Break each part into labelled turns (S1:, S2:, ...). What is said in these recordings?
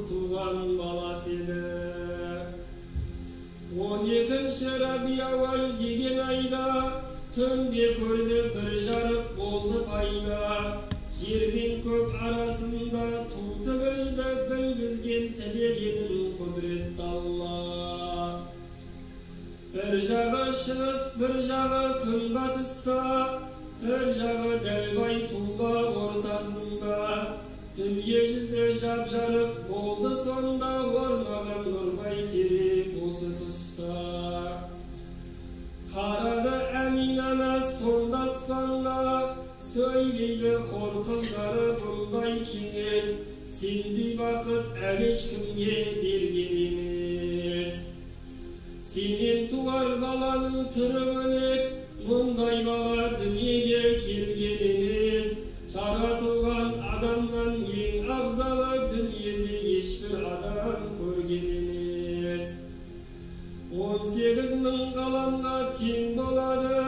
S1: туған баласы еді. 12-ші Рабиауал деген айда түнде көрді бір жарық болды пайда. Жер мен көк арасында ту тігілді, білгізген тілегенін құдіретті Алла. Bir жағы шығыс, bir жағы күнбатыста, bir жағы дәлбай туға ортасында. Дүние жүзі жап-жарық болды сонда, орнаған нұрдай терек осы тұста. Қарады Әмин ана сонда аспанға, сөйлейді қор қыздары бұндай кеңес, сендей бақыт әлі ешкімге берген емес. Сенен туар баланың түрі бөлек, мұндай бала дүниеге келген емес. Жаратылған адамнан ең абзалы дүниеде ешбір адам көрген емес. 18.000 қаламға тең болады,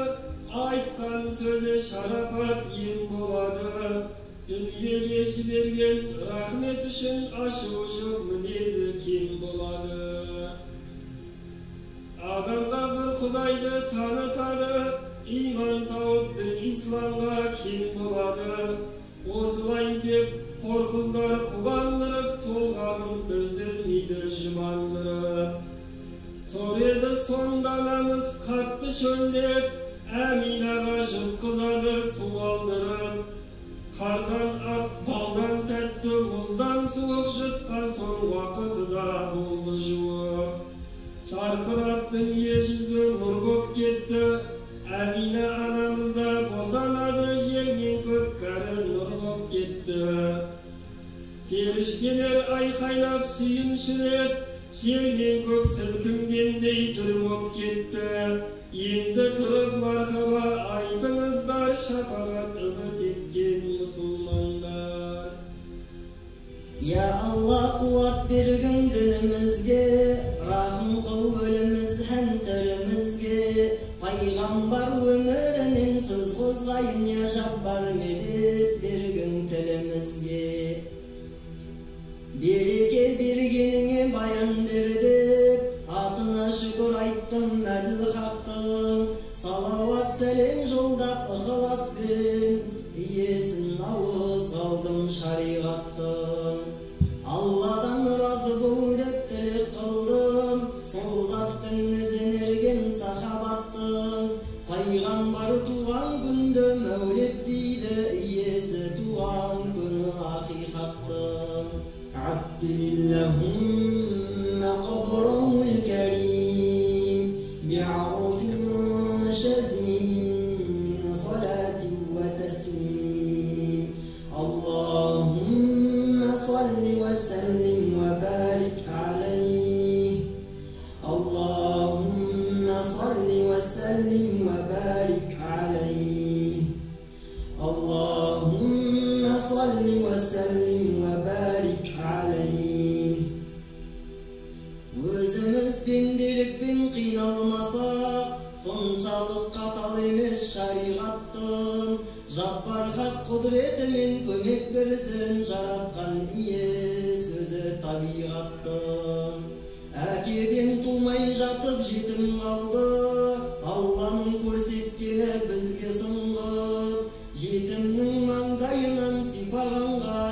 S1: айтқан сөзі шарапат ең болады. Дүниеге жіберген рахмет үшін ашуы жоқ мінезі кең болады. Адамға бір құдайды танытады, иман тауып дін исламға кең болады. Осылай деп қор қыздар қуандырып, толғағын білдірмейді жұмандырып. Тұр еді сонда намыс қатты шөлдеп, Әминаға жұтқызады су алдырып. Қардан ақ, балдан тәтті, мұздан суық жұтқан соң уақыты да болды жуық. Шарқырап дүние жүзі нұр боп кетті, Әмина анамызда босанады, жер мен көк бәрі нұр боп кетті. Періштелер айқайлап сүйіншілеп, жер мен көк сілкінгендей дүр боп кетті. Енді тұрып мархаба айтыңыздар, шапағат үміт еткен мұсылмандар.
S2: Я Алла, қуат бергін дінімізге, рахым қыл өліміз һәм тірімізге. Пайғамбар өмірінен сөз қозғайын, я жаббар медет бергін тілімізге. Береке бергеніңе баян бердік, атына шүкір айттым әділ хақтың. Салауат сәлем жолдап ықыласпен, иесін ауыз алдым шариғаттың. Алладан разы бол деп тілек қылдым, сол заттың ізін ерген сахабаттың. Пайғамбар туған күнді мәулет дейді, иесі туған күні ақиқаттың. Абдиллахумма қабрахул кәрим, би'аруфин шадин мин салати ва таслим. Allahumma salli wa sallim wa barik alayhi. Allahumma salli wa sallim wa barik alayhi. Allahumma salli wa sallim wa barik alayhi. Өзіміз пенделікпен қиналмасақ, соншалық қатал емес шариғаттың. Жаббар хақ құдіретімен көмек берсін, жаратқан ие сөзі табиғаттың. Әкеден тумай жатып жетім қалды, Алланың көрсеткені бізге сыңғып. Жетімнің маңдайынан сипағанға,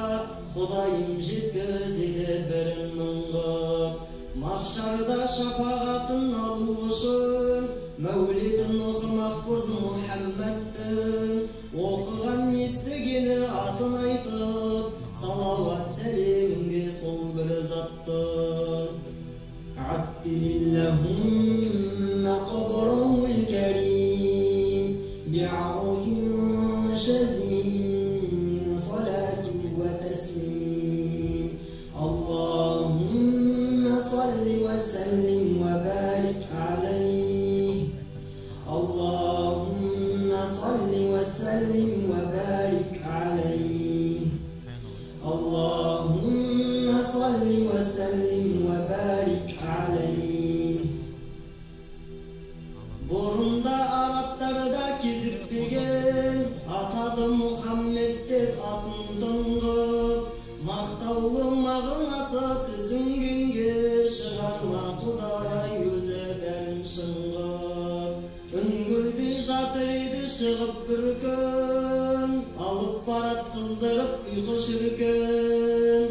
S2: Құдайым жеткізеді бірін мұңғып. Махшарда шапағатын алу үшін, мәулетін оқымақ боз Мұхаммадтың. Оқыған естігені атын айтып, салауат сәлеміңде сол бір заттың. Абдиллахумма қабрахул кәрим, би'аруфин шадин мин салати ва таслим. Allahumma salli wa sallim wa barik alayhi. Allahumma salli wa sallim wa barik alayhi. Allahumma salli wa sallim wa barik alayhi. шығып бір күн, алып барат қыздырып ұйқы шіркін.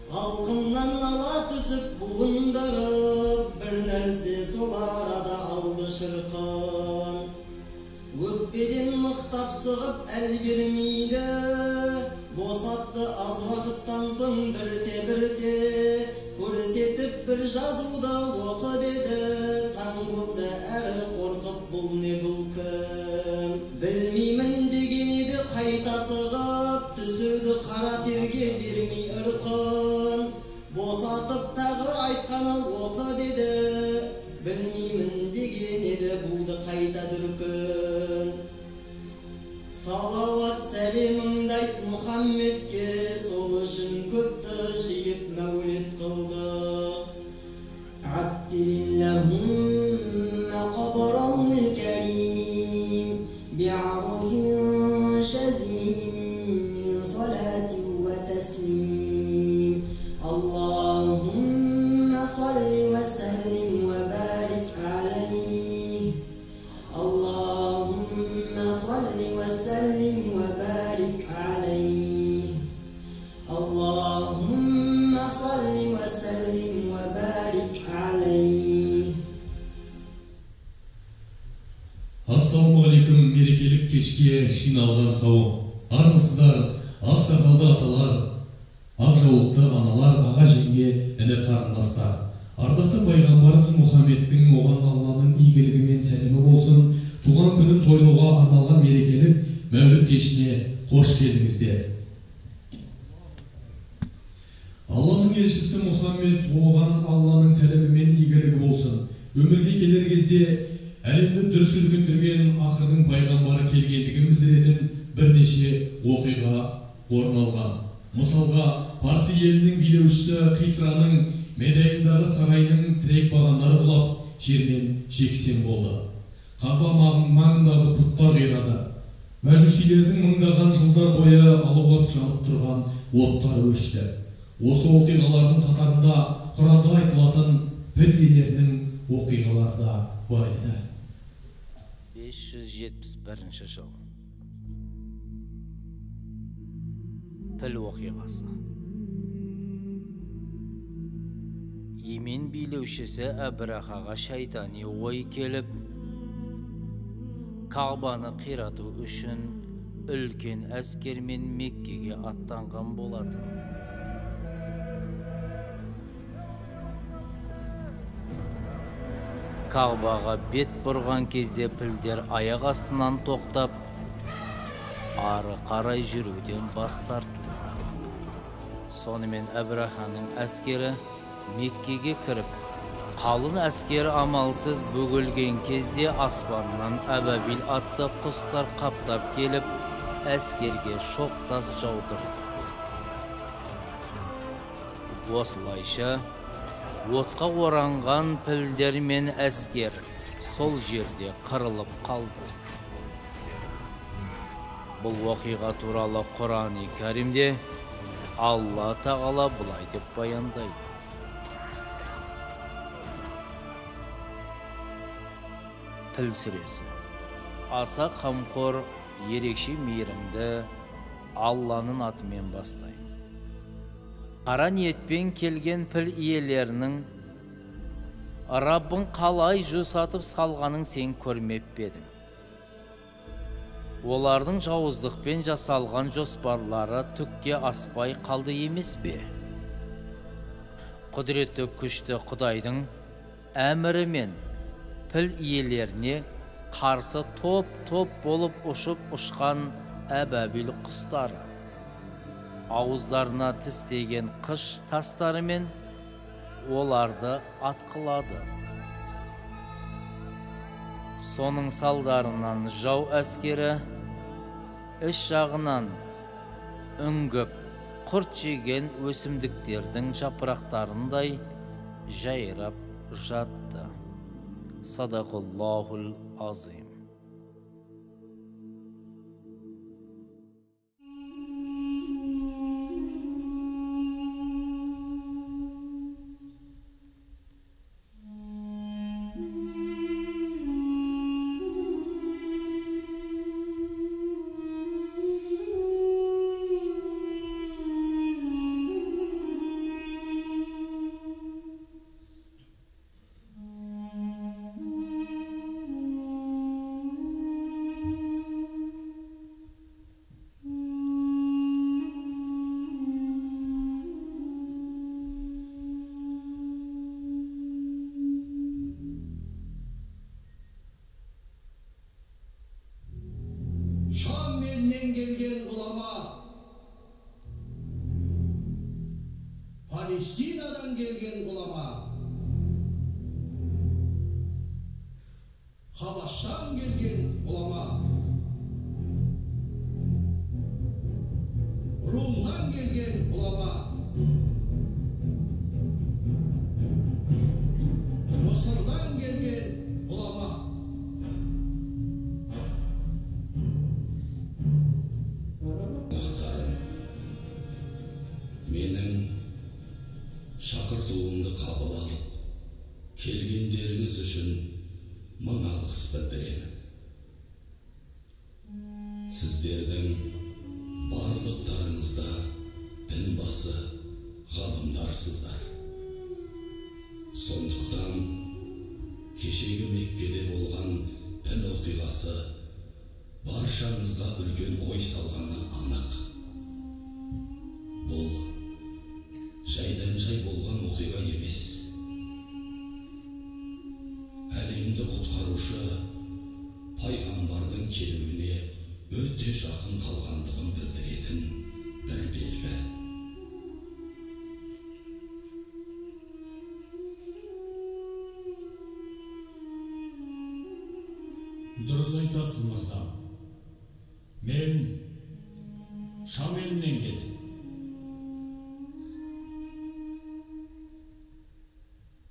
S2: Алқымнан ала түсіп буындырып, бір нәрсе сол арада алды шырқын. Өкпеден мықтап сығып әл бермейді, босатты аз уақыттан соң бірте-бірте. Көрсетіп бір жазуда оқы деді, таң болды әрі қорқып бұл не бұл кім. Білмеймін деген еді қайта сығып, түсірді қара терге бермей ырқын. Босатып тағы айтқаны оқы деді, білмеймін деген еді буды қайта дүркін. Салауат сәлеміңді айт Мұхаммедке, сол үшін көпті жиып мәулет қылдық. Аттириллахумма қабарахул кәрим, би'арфин шазим мин салати ва таслим. Аллахумма салли ва саллим ва барик алейх. Аллахумма салли ва саллим ва барик алейх. Аллахумма салли ва саллим ва барик алейх.
S3: Ассаламу алейкум, мерекелік кешке жиналған қауым. Армысыздар, ақ сақалды аталар, ақ жаулықты аналар, аға жеңге, іні қарындастар. Ардақты пайғамбарымыз Мұхаммедтің, оған Алланың игілігі мен сәлемі болсын. Туған күнін тойлауға арналған мерекелік мәуліт кешіне қош келдіңіздер. Алланың елшісі Мұхаммед, оған Алланың сәлемі мен игілігі болсын. Өмірге келер кезде әлемді дүр сілкіндірген ақырдың пайғамбары келгендігін білдіретін бірнеше оқиға орын алған. Мысалға, Парсы елінің билеушісі Қисраның Медайындағы сарайының тірек бағандары құлап, жермен жексен болды. Қаба маңындағы пұттар қирады. Мәжусилердің мыңдаған жылдар бойы алаулап жанып тұрған оттар өшті. Осы оқиғалардың қатарында Құранда айтылатын піл иелерінің оқиғалары да бар еді.
S4: 571 жыл. Піл оқиғасы. Емен билеушісі Әбрахаға шайтани ой келіп, Кағбаны қирату үшін үлкен әскермен Меккеге аттанған болатын. Кағбаға бет бұрған кезде пілдер аяқ астынан тоқтап, ары қарай жүруден бас тартты. Сонымен Әбраханың әскері Меккеге кіріп, қалың әскері амалсыз бөгілген кезде аспаннан әбәбил атты құстар қаптап келіп, әскерге шоқтас жаудырды. Осылайша, отқа оранған пілдер мен әскер сол жерде қырылып қалды. Бұл оқиға туралы Құран-ы Кәрімде Алла Тағала былай деп баяндайды. Піл сүресі. Аса қамқор, ерекше мейірімді Алланың атымен бастаймын. Қара ниетпен келген піл иелерінің Раббың қалай жусатып салғанын сен көрмеп бедің. Олардың жауыздықпен жасалған жоспарлары түкке аспай қалды емес бе? Құдіретті күшті Құдайдың әмірімен піл иелеріне қарсы топ-топ болып ұшып-ұшқан әбәбил құстары, ауыздарына тістеген қыш тастарымен оларды атқылады. Соның салдарынан жау әскері іш жағынан үңгіп, құрт жеген өсімдіктердің жапырақтарындай жайрап жатты. Садақаллахул азим.
S5: келген ғұлама, Хабаштан келген ғұлама, Румнан келген ғұлама, Мысырдан келген ғұлама. Менің шақыртуымды қабыл алып, келгендеріңіз үшін мың алғыс білдіремін. Сіздердің барлықтарыңызда дін басы ғалымдарсыздар. Сондықтан кешегі Меккеде болған дін оқиғасы баршаңызға үлкен ой салғаны анық. Бұл жайдан жай болған оқиға емес. Әлемді құтқарушы пайғамбардың келуіне өте жақын қалғандығын білдіретін бір белгі.
S1: Дұрыс айтасыз, мырза. Мен Шам елінен келдім.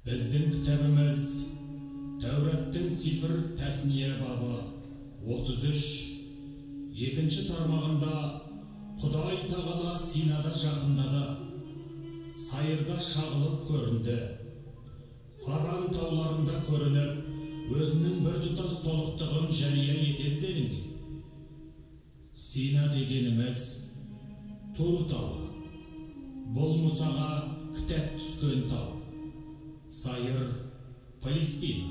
S1: Біздің кітабымыз Тәураттың сифр тәсния бабы 33 екінші тармағында Құдай тағала Синада жақындады, сайырда шағылып көрінді, Фаран тауларында көрініп, өзінің бір тұтас толықтығын жария етеді делінген. Сина дегеніміз Тур тауы. Бұл Мұсаға кітап түскен тау. Сайыр Палестина.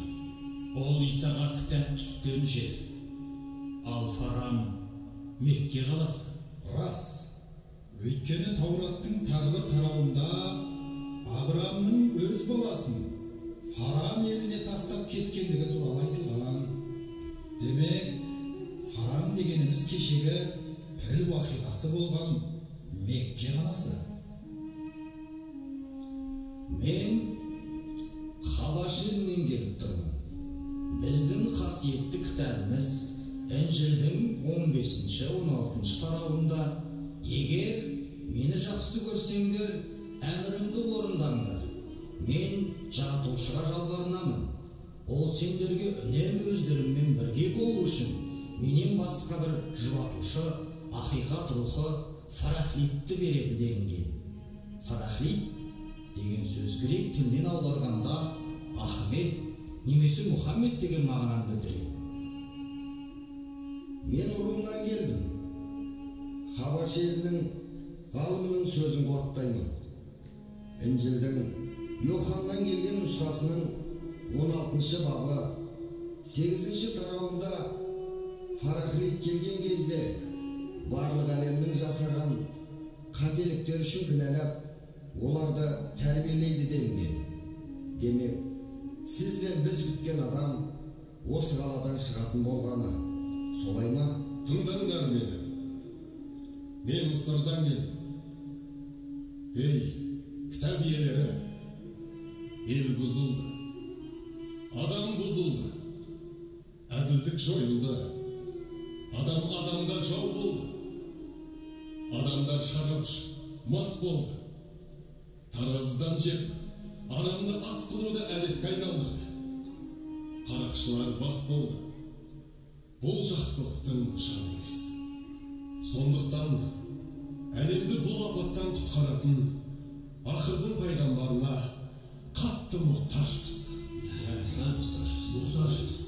S1: Ол Исаға кітап түскен жер. Ал Фаран Мекке қаласы.
S3: Рас. Өйткені Таураттың тағы бір тарауында Абрамның өз баласын Фаран еліне тастап кеткендігі туралы айтылған. Демек, Фаран дегеніміз кешегі піл уақиғасы болған Мекке қаласы.
S2: Мен Хабаш елінен келіп тұрмын. Біздің қасиетті кітабымыз Інжілдің 15-16 тарауында егер мені жақсы көрсеңдер, әмірімді орындаңдар. Мен жаратушыға жалбарынамын. Ол сендерге үнемі өздеріңмен бірге болу үшін менен басқа бір жұбатушы, ақиқат рухы Фарахлитті береді делінген. Фарахлит деген сөз грек тілінен аударғанда Ахмет немесе Мұхаммед деген мағынаны білдіреді.
S5: Мен Румнан келдім. Хабаш елінің ғалымының сөзін қуаттаймын. Інжілдің Йоханнан келген нұсқасының 16 бабы 8 тарауында Фарахлит келген кезде барлық әлемнің жасаған қателіктер үшін кінәлап, оларды тәрбиелейді делінген. Демек, сіз бен біз күткен адам осы қаладан шығатын болғаны. Солай ма?
S3: Тыңдаңдар мені. Мен Мысырдан келдім. Ей, кітап иелері, ел бұзылды, адам бұзылды, әділдік жойылды, адам адамға жау болды, адамдар шарап ішіп, мас болды, таразыдан жеп, арамды ас қылуды әдетке айналдырды, қарақшылар бас болды. Бұл жақсылықтың нышаны емес. Сондықтан әлемді бұл апаттан құтқаратын ақырдың пайғамбарына қатты мұқтажбыз. Мұқтажбыз.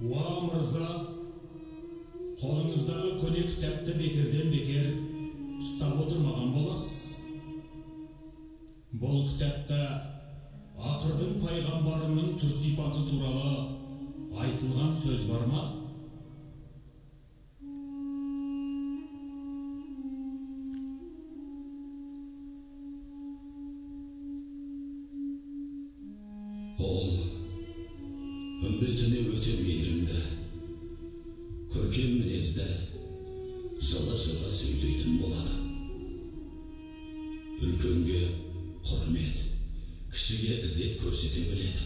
S1: Уа мырза, қолыңыздағы көне кітапты бекерден бекер ұстап отырмаған боларсыз. Бұл кітапта ақырдың пайғамбарының түр сипаты туралы айтылған сөз бар ма?
S5: Ол үмбетіне өте мейірімді, көркем мінезді, жылы-жылы сөйлейтін болады. Үлкенге құрмет, кішіге ізет көрсете біледі.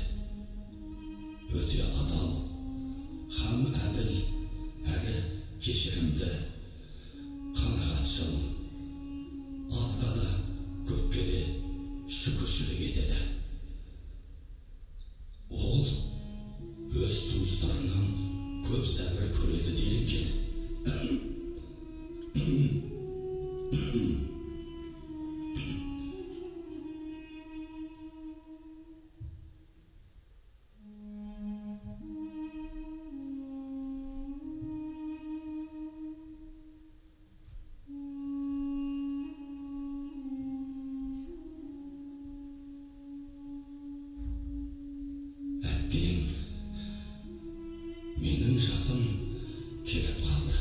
S5: Өте адал, һәм әділ, әрі кешірімді, қанағатшыл, азға да көпке де шүкіршілік етеді. Ол өз туыстарынан көп сәбір көреді делінген. Менің жасым келіп қалды.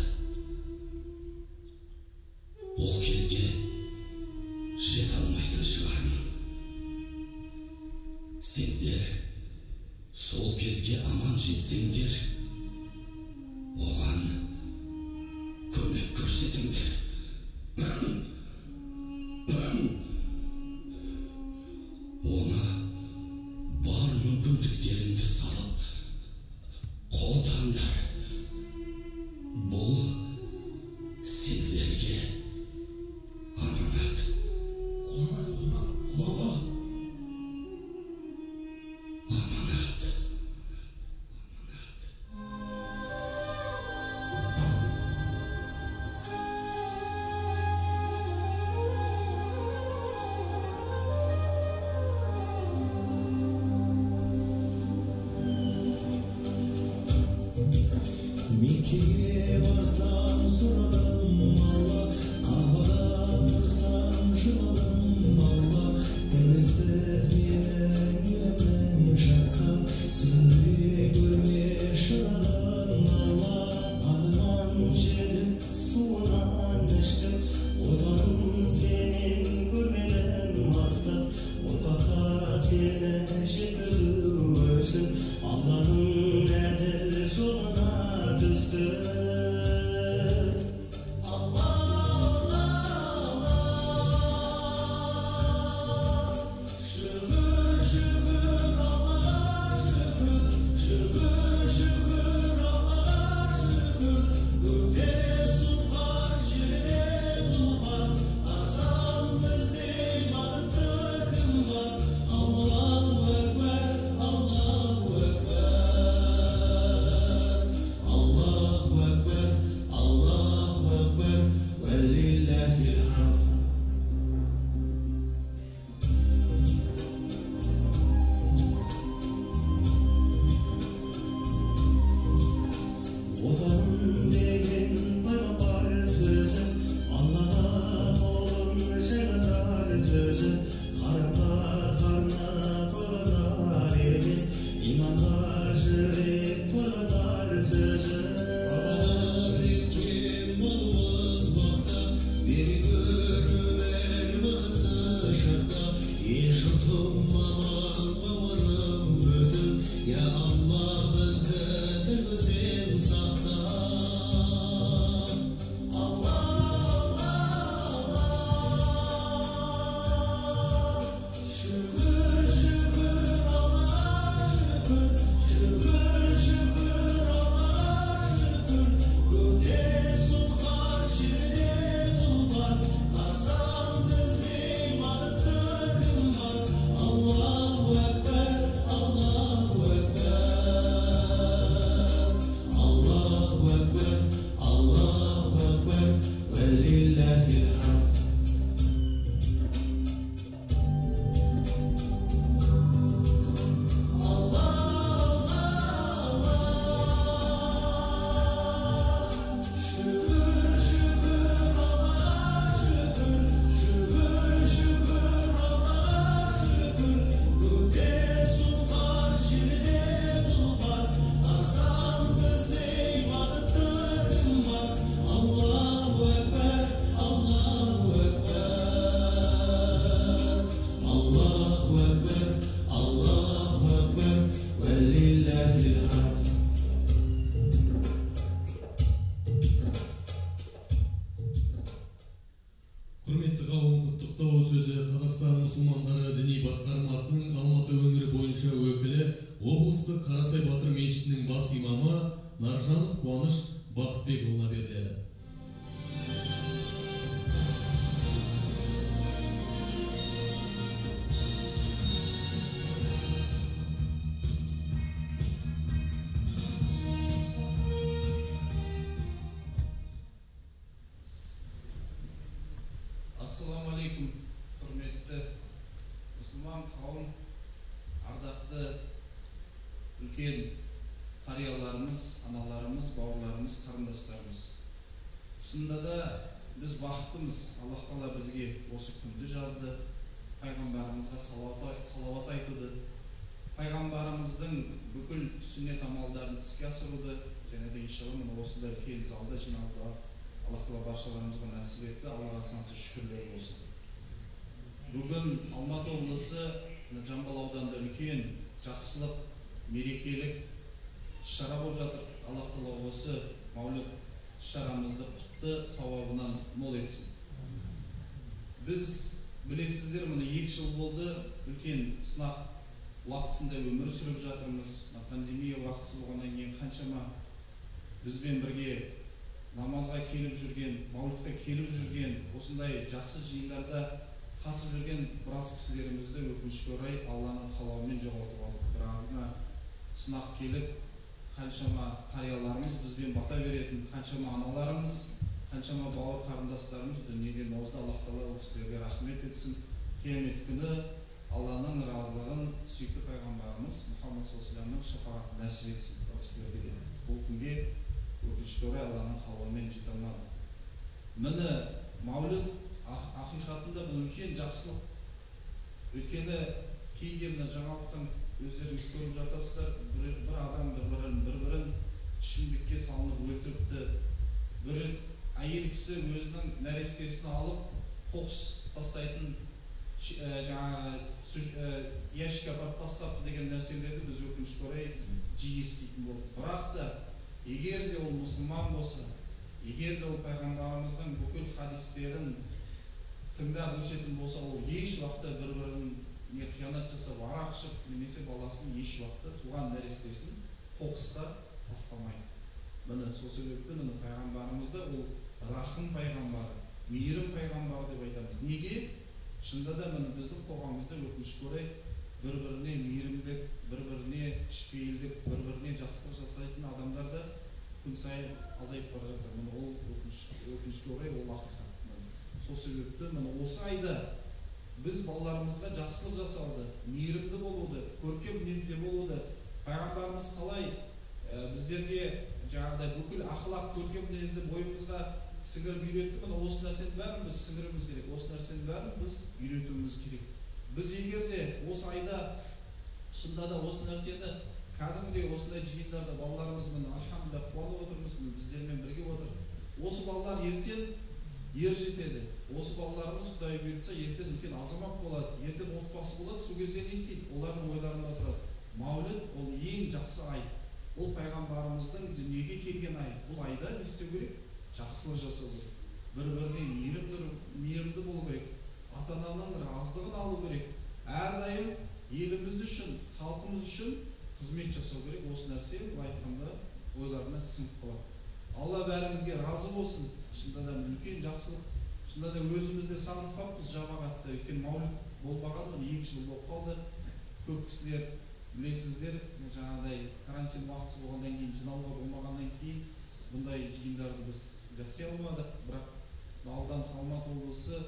S5: Ол кезге жете алмайтын шығармын. Сендер сол кезге аман жетсеңдер, оған көмек көрсетіңдер. Оны бар мүмкіндіктеріңді салып қолдандар. Бұл сендерге аманат. Аманат.
S6: Меккеге барсам сұрадым алла, қабада тұрсам жыладым алла, тәуелсіз менің елімнің жатқан, сүріне көрме шырағын алла. Арман жедім, суынан іштім, отаным сенен көрмедім астық, ұрпаққа сені жеткізу үшін Алланың әділ жолына düştü. Allah Allah Allah, şükür şükür Allah'a şükür, şükür şükür Allah'a şükür. Gökte subhan şirde duvar, arsam bizde baktı kim var. Allahu Ekber, Allahu Ekber. Allahu Ekber.
S3: облыстық Қарасай Батыр мешітінің бас имамы Наржанов Қуаныш Бақытбекұлына беріледі.
S7: Ассалаумағалейкум, құрметті мұсылман қауым, ардақты үлкен қарияларымыз, аналарымыз, бауырларымыз, қарындастарымыз. Шынында да біз бақыттымыз. Аллах Тағала бізге осы күнді жазды, пайғамбарымызға салауат айтуды, пайғамбарымыздың бүкіл сүннет амалдарын іске асыруды, және де иншалла осындай үлкен залда жиналуға Аллах Тағала баршаларымызға нәсіп етті. Аллаға сансыз шүкірлер болсын. Бүгін Алматы облысы Жамбыл ауданында үлкен жақсылық, мерекелік шара болып жатыр. Аллах Тағала осы мәуліт шарамызды құтты сауабынан мол етсін. Біз білесіздер, міне 2 жыл болды, үлкен сынақ уақытысында өмір сүріп жатырмыз. Пандемия уақытысы болғаннан кейін қаншама бізбен бірге намазға келіп жүрген, мәулітқа келіп жүрген, осындай жақсы жиындарда қатысып жүрген біраз кісілерімізді өкінішке орай Алланың қалауымен жоғалтып алдық. Біразына сынақ келіп, қаншама қарияларымыз бізбен бата беретін, қаншама аналарымыз, қаншама бауыр қарындастарымыз дүниеден озды. Аллах Тағала ол кісілерге рахмет етсін. Қиямет күні Алланың разылығын сүйікті пайғамбарымыз Мұхаммад саллаллаху алейхи шафағатын нәсіп етсін ол кісілерге де. Бұл күнге өкінішке орай Алланың қалауымен жете алмады. Міне мәуліт ақиқатында бұл үлкен жақсылық. Өйткені кейде мына жаңалықтан өздеріңіз көріп жатасыздар, бір адам бір-бірін ішімдікке салынып өлтіріпті. Бір әйел кісі өзінің нәрестесін алып қоқыс тастайтын ящикке апарып тастапты деген нәрселерді біз өкінішке орай жиі еститін болдық. Бірақ та егер де ол мұсылман болса, егер де ол пайғамбарымыздың бүкіл хадистерін тыңдап өсетін болса, ол еш уақытта бір-біріне қиянат жасап, арақ ішіп, немесе баласын еш уақытта туған нәрестесін қоқысқа тастамайды. Міне сол себепті міне пайғамбарымызды ол рахым пайғамбары, мейірім пайғамбары деп айтамыз. Неге? Шынында да міне біздің қоғамымызда өкінішке орай бір-біріне мейірімдік, бір-біріне ішпейілдік, бір-біріне жақсылық жасайтын адамдар да күн сайын азайып бара жатыр. Міне ол өкінішке орай ол ақиқат. Сол себепті міне осы айда біз балаларымызға жақсылық жасауды, мейірімді болуды, көркем мінезде болуды, пайғамбарымыз қалай біздерге жаңағыдай бүкіл ақылақ көркем мінезді бойымызға сіңіріп үйретті. Міне осы нәрсенің бәрін біз сіңіруіміз керек, осы нәрсенің бәрін біз үйретуіміз керек. Біз егер де осы айда шынында да осы нәрсені кәдімгідей осындай жиындарда балаларымызбен альхамдулилlah қуанып отырмыз, біздермен бірге отыр. Осы балалар ертең ер жетеді. Осы балаларымыз Құдай бұйыртса ертең үлкен азамат болады, ертең отбасы болады. Сол кезде не істейді? Олардың ойларында отырады. Мәуліт ол ең жақсы ай. Ол пайғамбарымыздың дүниеге келген ай. Бұл айда не істеу керек? Жақсылық жасау керек. Бір-біріне мейірімді болу керек. Ата-ананың разылығын алу керек. Әрдайым еліміз үшін, халқымыз үшін қызмет жасау керек. Осы нәрсе бұл айтқанда ойларына сіңіп қалады. Алла бәрімізге разы болсын. Шынында да үлкен жақсылық. Шынында да өзімізде санып қалыппыз жамағатта. Өйткені мәуліт болмаған 2 жыл болып қалды. Көп кісілер білесіздер, жаңағыдай карантин уақыты болғаннан кейін, жиналуға болмағаннан кейін бұндай жиындарды біз жасай алмадық. Бірақ аудан Алматы облысы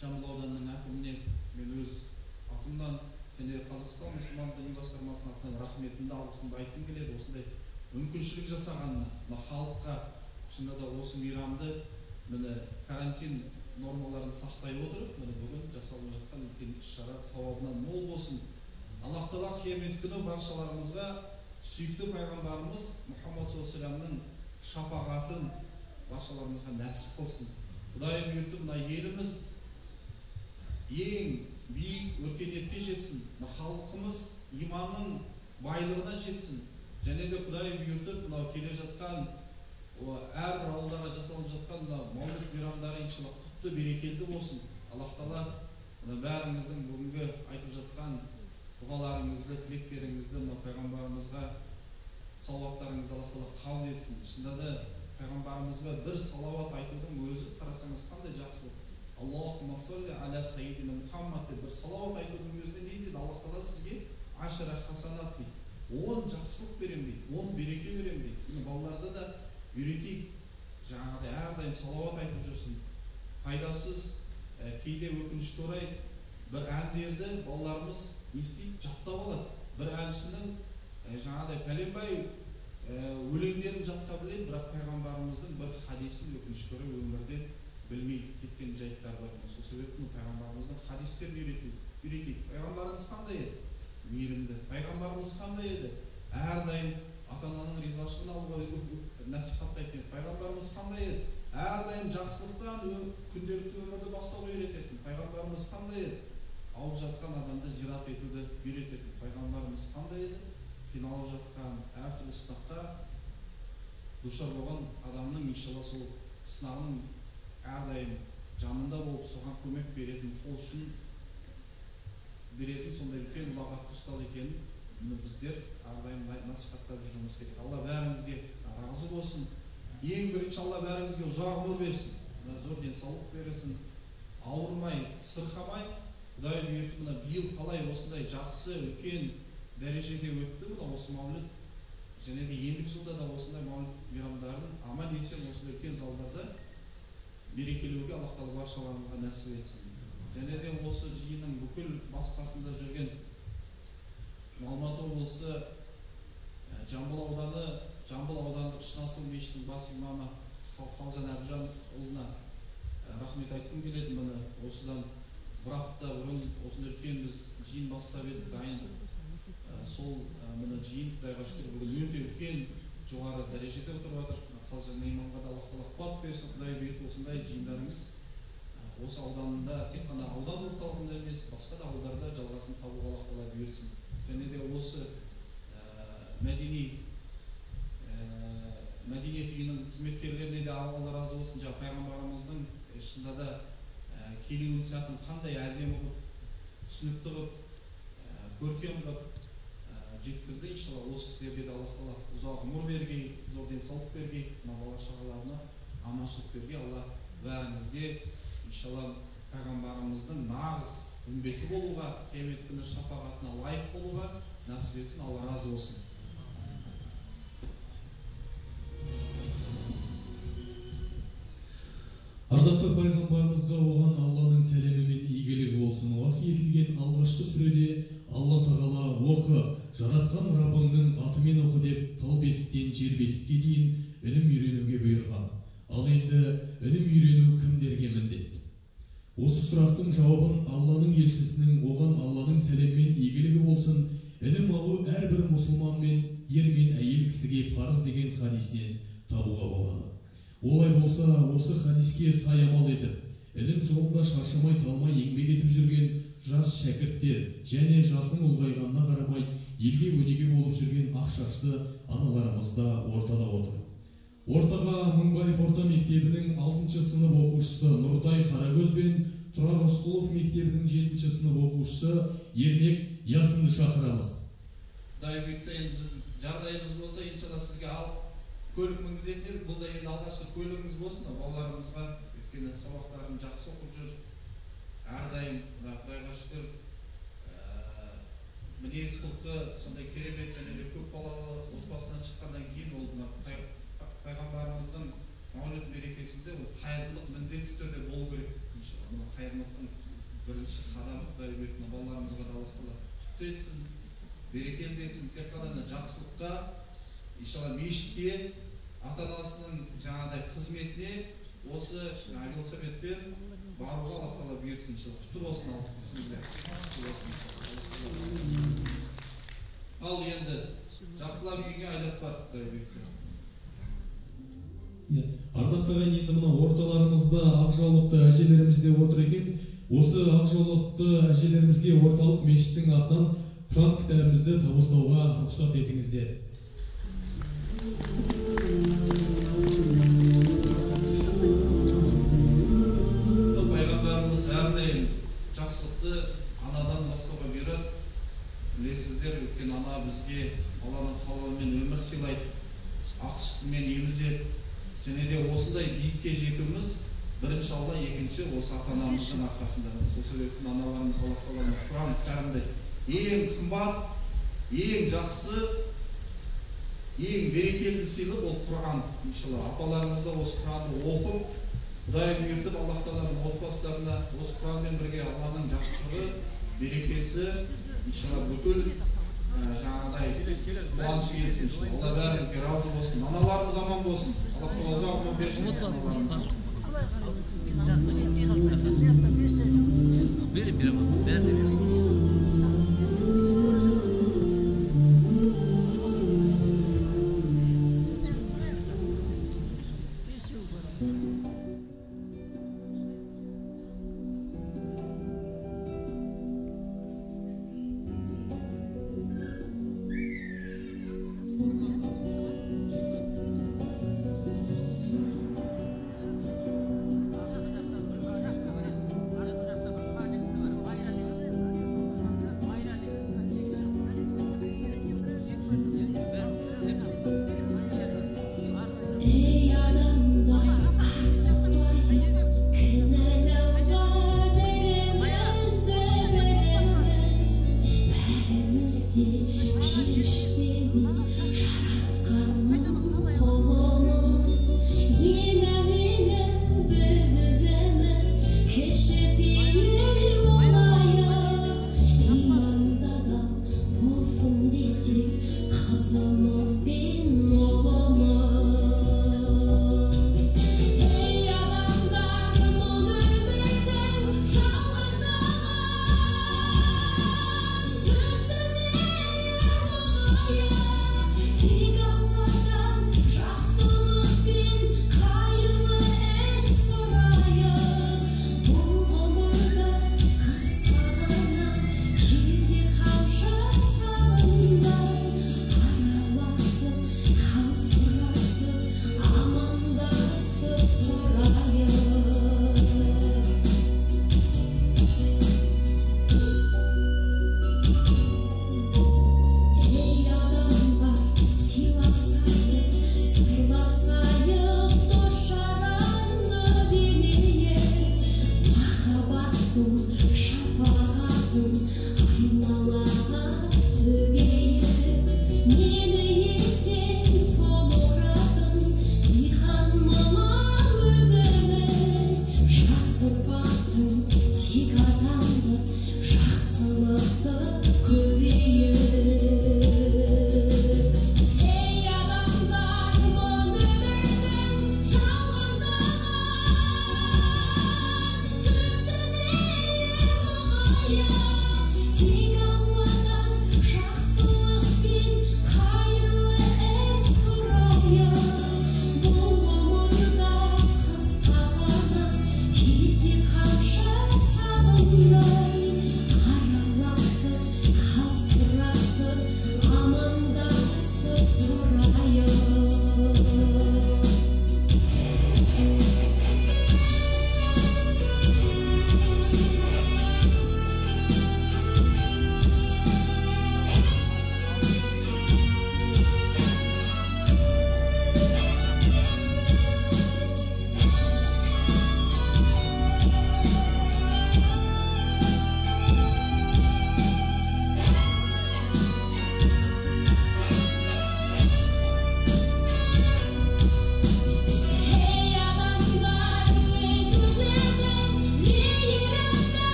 S7: Жамбыл ауданының әкіміне мен өз атымнан және Қазақстан мұсылман діни басқармасының атынан рахметімді, алғысымды айтқым келеді. Осындай мүмкіншілік жасағанына, халыққа шынында да осы мейрамды міне карантин нормаларын сақтай отырып, міне бүгін жасалып жатқан үлкен іс-шара сауабынан мол болсын. Аллах Тағала қиямет күні баршаларымызға сүйікті пайғамбарымыз Мұхаммад саллаллаху алейхи вассаламның шапағатын баршаларымызға нәсіп қылсын. Құдай бұйыртып, мына еліміз ең биік өркениетке жетсін, халқымыз иманның байлығына жетсін. Және де Құдай бұйыртып, мынау келе жатқан әрбір ауылдағы жасалып жатқан мәуліт мейрамдары иншалла құтты берекелді болсын. Аллах Тағала бәріміздің бүгінгі айтып жатқан дұғаларыңызды, тілектеріңізді мына пайғамбарымызға салауаттарыңызды Аллах Тағала қабыл етсін. Шынында да пайғамбарымызға бір салауат айтудың өзі қарасаңыз қандай жақсылық. Аллахумма салли аля сайидина Мұхаммад деп бір салауат айтудың өзінде не дейді? Аллах Тағала сізге ашара хасанат дейді. 10 жақсылық берем дейді, 10 береке берем дейді. Міне балаларды да үйретейік. Жаңағыдай әрдайым салауат айтып жүрсін. Пайдасыз кейде өкінішке орай бір әндерді балаларымыз не істейді? Жаттап алады. Бір әншінің жаңағыдай пәленбай өлеңдерін жатқа біледі, бірақ пайғамбарымыздың бір хадисін өкінішке орай өмірде білмей кеткен жайттар бар. Сол себепті пайғамбарымыздың хадистерін үйретейік. Пайғамбарымыз қандай еді? Мейірімді. Пайғамбарымыз қандай еді? Әрдайым ата-ананың ризашылығын алуға насихаттайтын еді. Пайғамбарымыз қандай еді? Әрдайым жақсылықтан күнделікті өмірді бастауға үйрететін. Пайғамбарымыз қандай еді? Ауып жатқан адамды зират етуді үйрететін. Пайғамбарымыз қандай еді? Қиналып жатқан әртүрлі сынаққа душар болған адамның иншалла сол сынағының әрдайым жанында болып соған көмек беретін, қол ұшын беретін сондай үлкен ұлағатты ұстаз екенін біздер әрдайым насихаттап жүруіміз керек. Алла бәрімізге разы болсын. Ең бірінші Алла бәрімізге ұзақ өмір берсін, зор денсаулық берсін, ауырмай, сырқамай. Құдай бұйыртып, мына биыл қалай осындай жақсы үлкен дәрежеде өтті мына осы маулид, және де ендігі жылда да осындай маулид мейрамдарын аман есен осындай үлкен залдарда мерекелеуге Аллах Тағала баршаларымызға нәсіп етсін. Және де осы жиынның бүкіл басқасында жүрген Алматы облысы Жамбыл аудандық Шынасыл мешітінің бас имамы Қалжан Әбжанұлына рахмет айтқым келеді. Міне осыдан бір апта бұрын осындай үлкен біз жиын бастап едік, дайындық. Сол міне жиын Құдайға шүкір бүгін өте үлкен жоғары дәрежеде отырып жатыр. Қалжан имамға да Аллах Тағала қуат берсін. Құдай бұйыртып осындай жиындарыңыз осы ауданында тек қана аудан орталығында емес, басқа да ауылдарда жалғасын табуға Аллах Тағала бұйырсын. Және де осы мәдениет үйінің қызметкерлеріне де Алла разы болсын. Жаңа пайғамбарымыздың шынында да келуін сәтін қандай әдемі қылып, түсінікті қылып, көркем қылып жеткізді. Иншалла осы кісілерге де Аллах Тағала ұзақ ғұмыр бергей, зор денсаулық бергей, мына бала шағаларына аманшылық бергей. Алла бәріңізге иншалла пайғамбарымыздың нағыз үмбеті болуға, қиямет күні шапағатына лайық болуға нәсіп етсін. Алла разы болсын.
S3: Ардақты пайғамбарымызға оған Алланың сәлемі мен игілігі болсын. Уахи етілген алғашқы сүреде Алла Тағала оқы, жаратқан Раббыңның атымен оқы деп тал бесіктен жер бесікке дейін ілім үйренуге бұйырған. Ал енді ілім үйрену кімдерге міндет? Осы сұрақтың жауабын Алланың елшісінің оған Алланың сәлемі мен игілігі болсын ілім алу әрбір мұсылман мен ер мен әйел кісіге парыз деген хадисінен табуға болады. Олай болса, осы хадиске сай амал етіп, ілім жолында шаршамай талмай еңбек етіп жүрген жас шәкірттер және жасының ұлғайғанына қарамай елге өнеге болып жүрген ақ шашты аналарымыз да ортада отыр. Ортаға Мыңбаев орта мектебінің 6-шы сынып оқушысы Нұртай Қарагөз бен Тұрар Рысқұлов мектебінің 7-ші сынып оқушысы Ермек Ясынды шақырамыз.
S7: Құдай бұйыртса, енді біз жағдайымыз болса, иншалла сізге алып көлік мінгізетін, бұл да енді алғашқы көлігіңіз болсын, балаларымызға өйткені сабақтарын жақсы оқып жүр. Әрдайым Құдайға шүкір мінез құлқы сондай керемет, және де көп балалы отбасынан шыққаннан кейін ол пайғамбарымыздың маулид мерекесінде ол қайырымдылық міндетті түрде болу керек. Иншалла қайырымдылықтың бірінші қадамы Құдай бұйыртса балаларымызға да Аллах Тағала құтты етсін, берекелі етсін. Тек қана жақсылыққа, иншалла мешітке, ата-анасының жаңағыдай қызметіне осы велосипедпен баруға Аллах Тағала бұйыртсын. Иншалла құтты болсын. Ал енді жақсылап үйге айдап бар, Құдай бұйыртса.
S3: Ардақты ағайын, енді мына орталарымызда ақ жаулықты әжелеріміз де отыр екен. Осы ақ жаулықты әжелерімізге орталық мешіттің атынан Құран кітабымызды табыстауға рұқсат етіңіздер.
S7: Пайғамбарымыз әрдайым жақсылықты анадан бастауға бұйырады. білесіздер, өткен ана бізге Алланың қалауымен өмір сыйлайды, ақ сүтімен емізеді. Және де осындай биікке жетуіміз бірінші Алла, екінші осы ата-анамыздың арқасында. Сол себептен аналарымыз Алла Тағаланың Құран кәрімде ең қымбат, ең жақсы, ең берекелі сыйлық ол Құран. Иншалла, апаларымыз да осы Құранды оқып, Құдай бұйыртып, Алла Тағаланың отбасыларына осы Құранмен бірге Алланың жақсылығы, берекесі, иншалла бүкіл жаңағыдай қуанышы келсін. Алла бәрімізге разы болсын. Аналарымыз аман болсын. Алла Тағала ұзақ өмір берсін аналарымызға.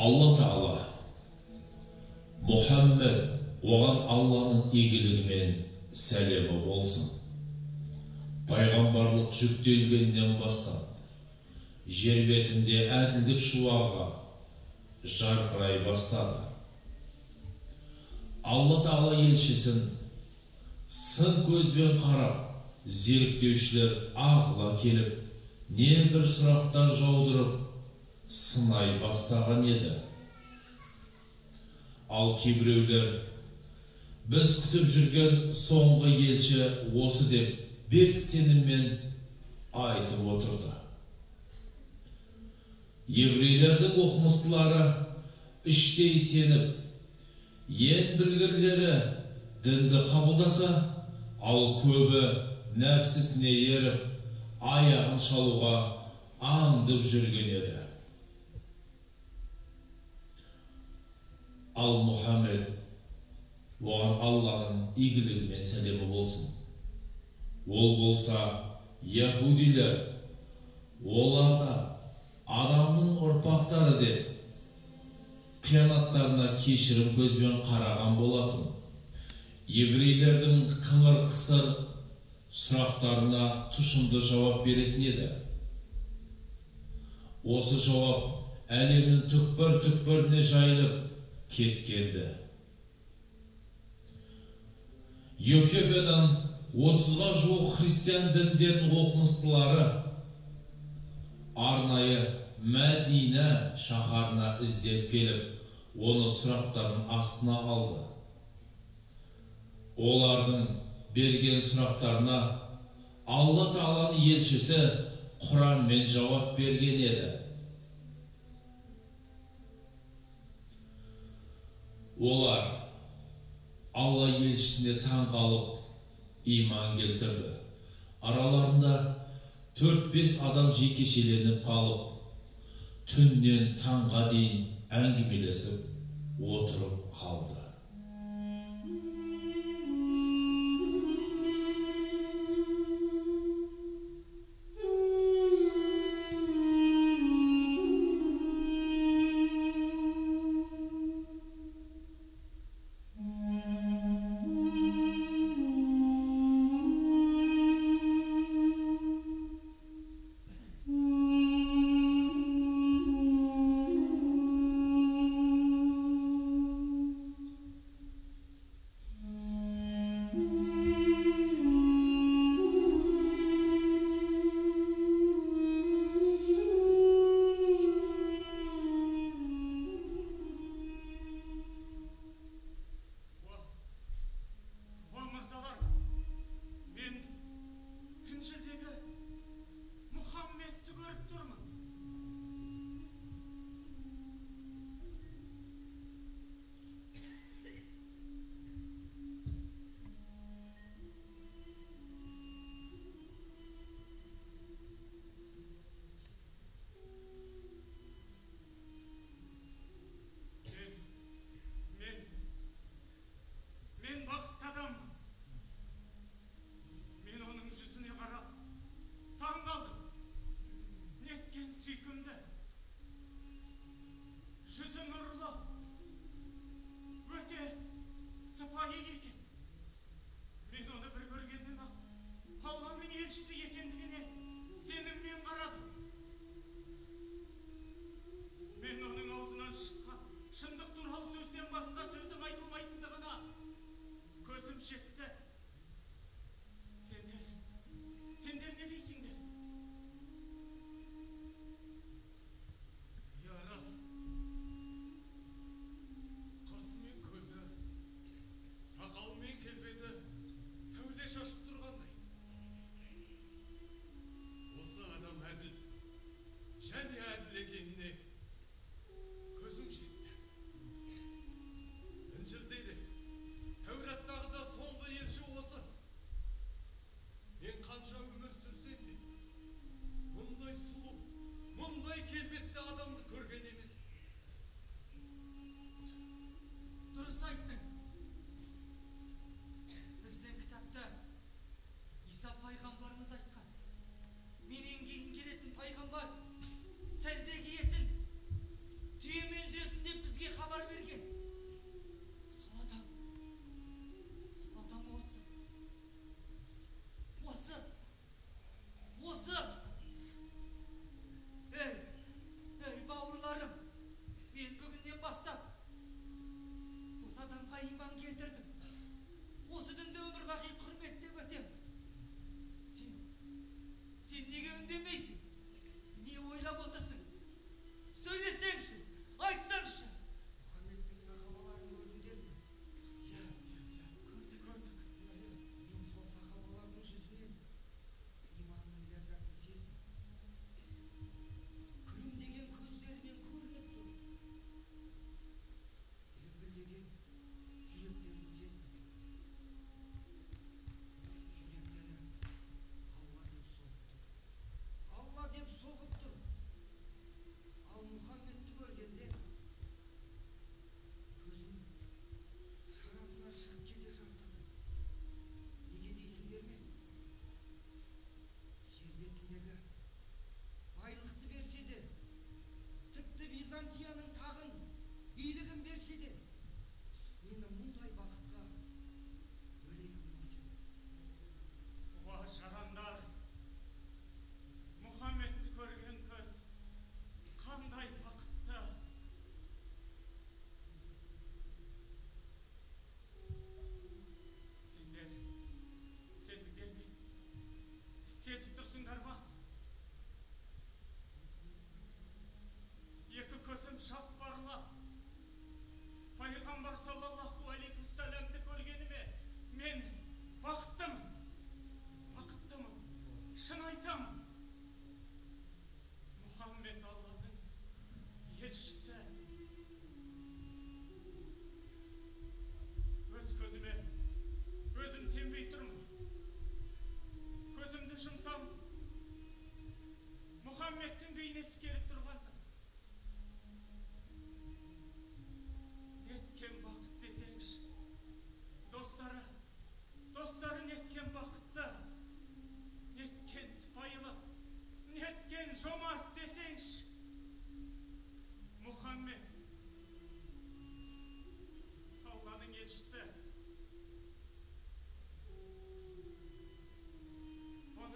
S5: Алла Тағала Мұхаммед оған Алланың игілігімен сәлемі болсын. Пайғамбарлық жүктелгеннен бастап жер бетінде әділдік шуағы жарқырай бастады. Алла Тағала елшісін сын көзбен қарап, зеріктеушілер ағыла келіп, не бір сұрақтар жаудырып, сынай бастаған еді. Ал кейбіреулер, біз күтіп жүрген соңғы елші осы деп бек сеніммен айтып отырды. Еврейлердің оқымыстылары іштей сеніп, ең білгірлері дінді қабылдаса, ал көбі нәпсісіне еріп, аяғын шалуға аңдып жүрген еді. Ал Мұхаммед, оған Алланың игілігімен сәлемі болсын. Ол болса, яһудилер, оларда адамның ұрпақтары деп қиянаттарына кешірім көзбен қараған болатын. Еврейлердің қыңыр-қысыр сұрақтарына тұшымды жауап беретін еді. Осы жауап әлемнің түкпір-түкпіріне жайылып кеткенді. Эфиопиядан 30-ға жуық христиан діндерінің оқымыстылары арнайы Мәдина шаһарына іздеп келіп, оны сұрақтарын астына алды. Олардың берген сұрақтарына Алла Тағаланың елшісі Құранмен жауап берген еді. Олар Алла елшісіне таң қалып иман келтірді. Араларында 4-5 адам жекешеленіп қалып, түннен таңға дейін әңгімелесіп отырып қалды.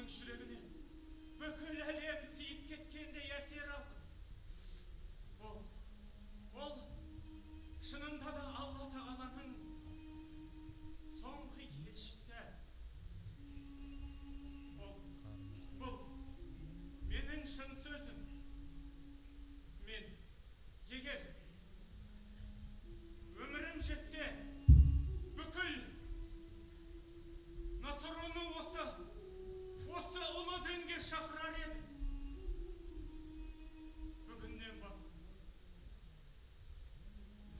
S8: адамның жүрегіне бүкіл әлем сиып кеткендей әсер алдым. Ол шынында да Алла Тағаланың соңғы елшісі. Бұл менің шын сөзім. Мен егер өмірім жетсе, бүкіл Насыроны осы ұлы дінге шақырар едім. Бүгіннен бастап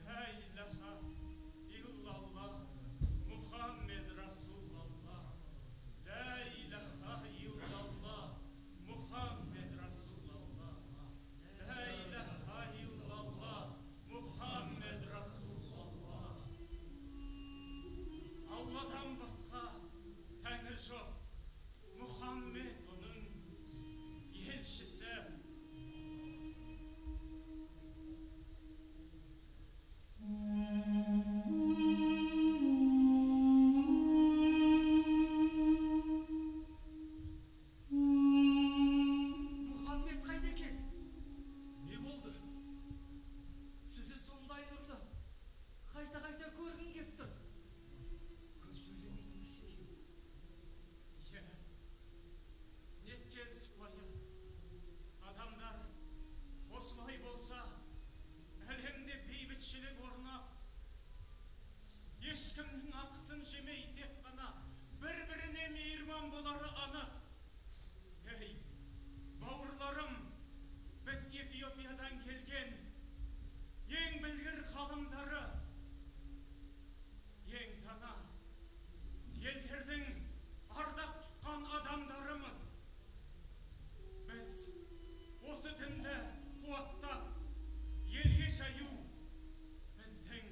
S8: ла илаха иллаллах Мұхаммед Расулаллах, ла илаха иллаллах Мұхаммед Расулаллах, ла илаха иллаллах Мұхаммед Расулаллах. Алладан басқа тәңір жоқ. Мұхаммед оның елшісі.
S6: Мұхаммед қайда екен? Не болды? Жүзі сондай нұрлы. Қайта көргің кеп тұр. Көп сөйлемейтін кісі екен.
S8: Неткен сыпайы. Адамдар осылай болса, әлемде бейбітшілік орнап, ешкімнің ақысын жемей тек қана бір-біріне мейірбан болары анық. Ей, бауырларым, біз Эфиопиядан келген ең білгір ғалымдары, ең дана елдердің ардақ тұтқан адамдарымыз. Біз осы дінді қуаттап, елге жаю біздің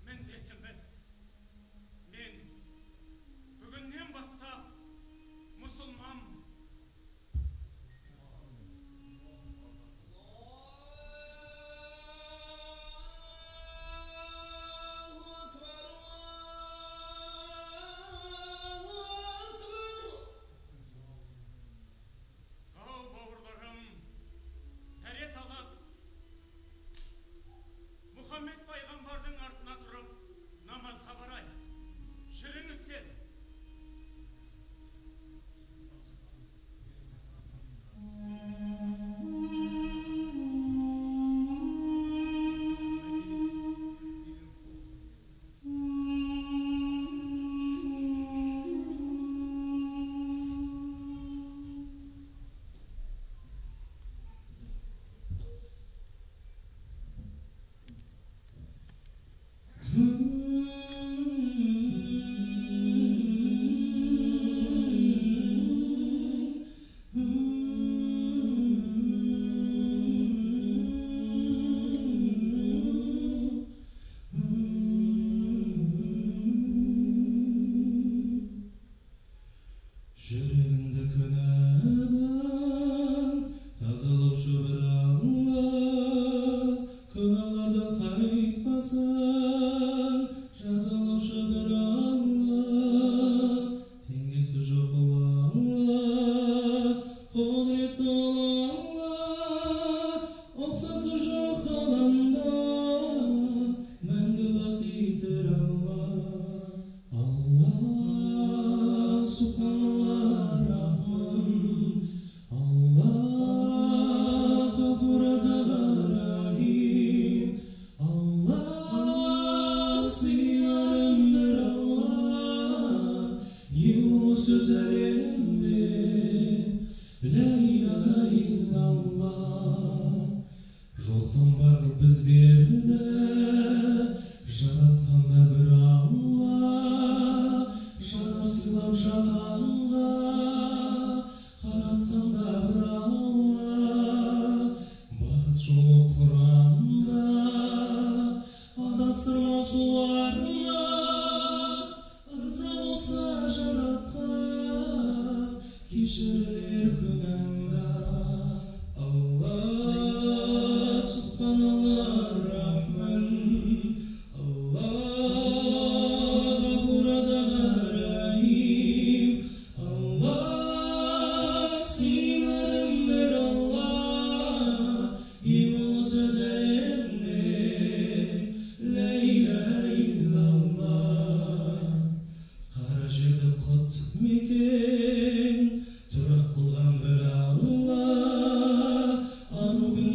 S8: міндетіміз. Мен бүгіннен бастап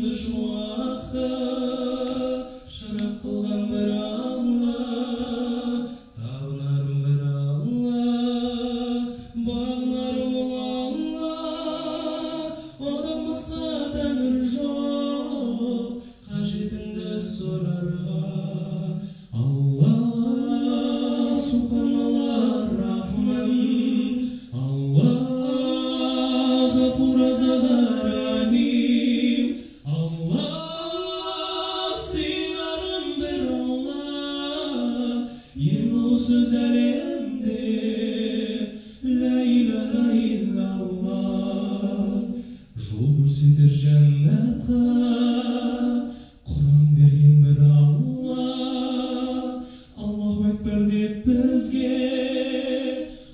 S3: күнді шуақты шырақ қылған бір Алла, табынарым бір Алла, бағынарым ол Алла, одан басқа тәңір жоқ, қажетіңді сұрарға. Алла, Субханалла, Рахман, Алла, Ғафур, Рахим, Алла, сыйынарым бір Алла, ең ұлы сөз әлемде, ла илаха иллаллах, жол көрсетер жәннатқа, Құран берген бір Алла, Аллаху Акбар деп бізге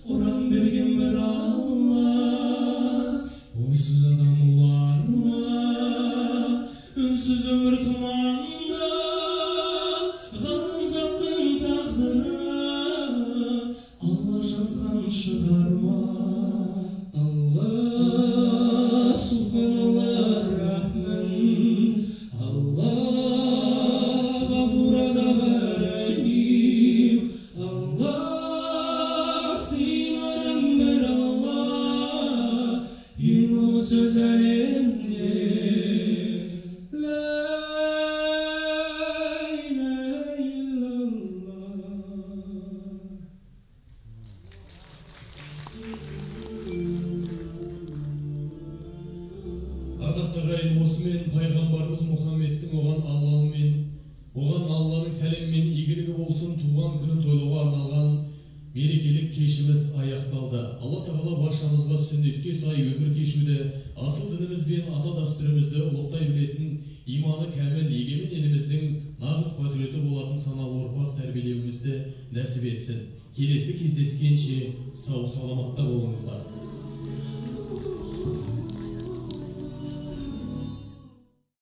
S3: ұран берген бір Алла, ойсыз адам ұларына үнсіз өмір тұманда, ғаламзаттың тағдыры Алла жазған шығарма. Алла, Субханалла, Рахман, Алла, Ғафур, Рахим, Алла, сыйынарым бір Алла, ең ұлы сөз әлемде, ла илаха иллаллах. Ардақты ағайын, осымен пайғамбарымыз Мұхаммедтің оған Алланың сәлем мен игілігі болсын туған күнін тойлауға арналған мерекелік кешіміз аяқталды. Алла тағала баршамызға сүннетке сай өмір кешуді, асыл дініміз бен ата дәстүрімізді ұлықтай білетін, иманы кәміл егемен еліміздің нағыз патриоты болатын саналы ұрпақ тәрбиелеуімізді нәсіп етсін. Келесі кездескенше сау саламатта болыңыздар.